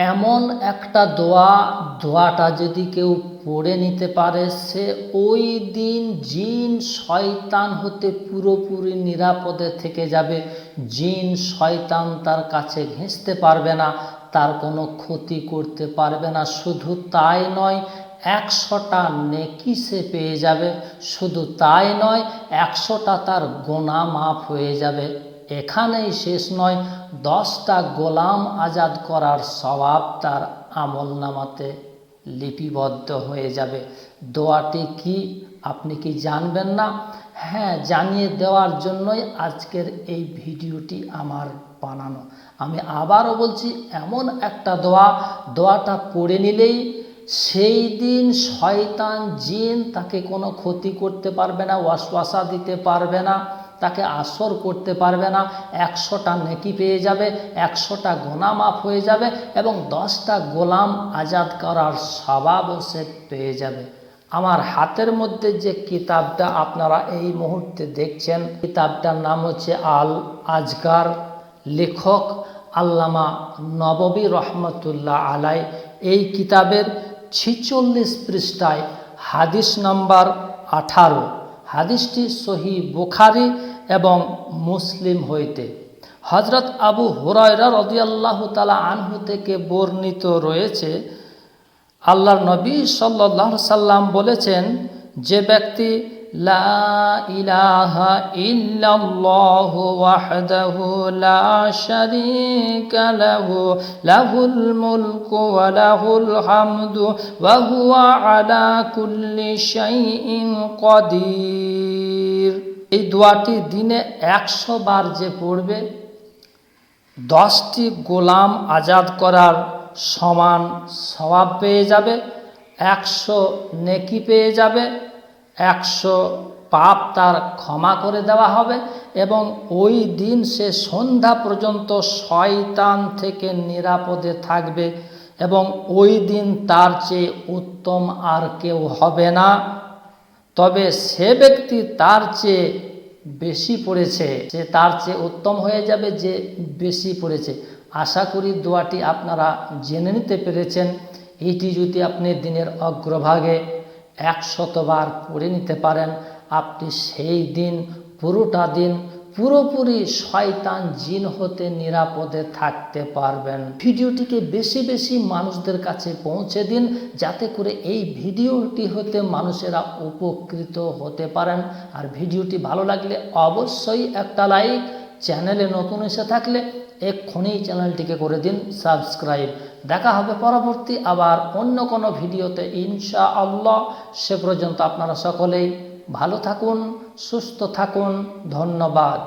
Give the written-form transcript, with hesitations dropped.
এমন একটা দোয়াটা যদি কেউ পড়ে নিতে পারে, সে ওই দিন জিন শয়তান হতে পুরোপুরি নিরাপদে থেকে যাবে। জিন শয়তান তার কাছে ঘেঁষতে পারবে না, তার কোনো ক্ষতি করতে পারবে না। শুধু তাই নয়, 100টা নেকি সে পেয়ে যাবে। শুধু তাই নয়, 100টা তার গোনাহ মাফ হয়ে যাবে। এখানেই শেষ নয়, 10টা গোলাম আজাদ করার সওয়াব তার আমলনামাতে লিপিবদ্ধ হয়ে যাবে। দোয়াটি কি আপনি কি জানবেন না? হ্যাঁ, জানিয়ে দেওয়ার জন্যই আজকের এই ভিডিওটি আমার বানানো। আমি আবারও বলছি, এমন একটা দোয়াটা পড়ে নিলেই সেই দিন শয়তান জিন তাকে কোনো ক্ষতি করতে পারবে না, ওয়াসওয়াসা দিতে পারবে না, তাকে আসর করতে পারবে না। 100টা নেকি পেয়ে যাবে, 100টা গোনাহ মাফ হয়ে যাবে এবং 10টা গোলাম আজাদ করার সওয়াবও সে পেয়ে যাবে। আমার হাতের মধ্যে যে কিতাবটা আপনারা এই মুহূর্তে দেখছেন, কিতাবটার নাম হচ্ছে আল আজকার। লেখক আল্লামা নববী রহমতুল্লাহ আলাই। এই কিতাবের 46 পৃষ্ঠায় হাদিস নাম্বার 18, হাদিসটি সহিহ বুখারী এবং মুসলিম হইতে হযরত আবু হুরায়রা রাদিয়াল্লাহু তাআলা আনহু থেকে বর্ণিত রয়েছে, আল্লাহর নবী সাল্লাল্লাহু আলাইহি সাল্লাম বলেছেন, যে ব্যক্তি লা ইলাহা ইল্লাল্লাহু ওয়াহদাহু লা শারীকা লাহু লাহুল মুলকু ওয়া লাহুল হামদু ওয়া হুয়া আলা কুল্লি শাইইন কাদির, এই দোয়াটি দিনে 100 বার যে পড়বে, 10টি গোলাম আজাদ করার সমান সওয়াব পেয়ে যাবে, 100 নেকি পেয়ে যাবে, 100 পাপ তার ক্ষমা করে দেওয়া হবে এবং ওই দিন সে সন্ধ্যা পর্যন্ত শয়তান থেকে নিরাপদে থাকবে এবং ওই দিন তার চেয়ে উত্তম আর কেউ হবে না। তবে সে ব্যক্তি তার চেয়ে বেশি পড়েছে, সে তার চেয়ে উত্তম হয়ে যাবে যে বেশি পড়েছে। আশা করি দোয়াটি আপনারা জেনে নিতে পেরেছেন। এইটি যদি আপনি দিনের অগ্রভাগে 100 বার পড়ে নিতে পারেন, আপনি সেই দিন পুরোটা দিন পুরোপুরি শয়তান জিন হতে নিরাপদে থাকতে পারবেন। ভিডিওটিকে বেশি বেশি মানুষদের কাছে পৌঁছে দিন, যাতে করে এই ভিডিওটি হতে মানুষেরা উপকৃত হতে পারেন। আর ভিডিওটি ভালো লাগলে অবশ্যই একটা লাইক, চ্যানেলে নতুন এসে থাকলে এক্ষুনি চ্যানেলটিকে করে দিন সাবস্ক্রাইব। দেখা হবে পরবর্তী আবার অন্য কোনো ভিডিওতে ইনশাআল্লাহ। সে পর্যন্ত আপনারা সকলেই ভালো থাকুন, সুস্থ থাকুন। ধন্যবাদ।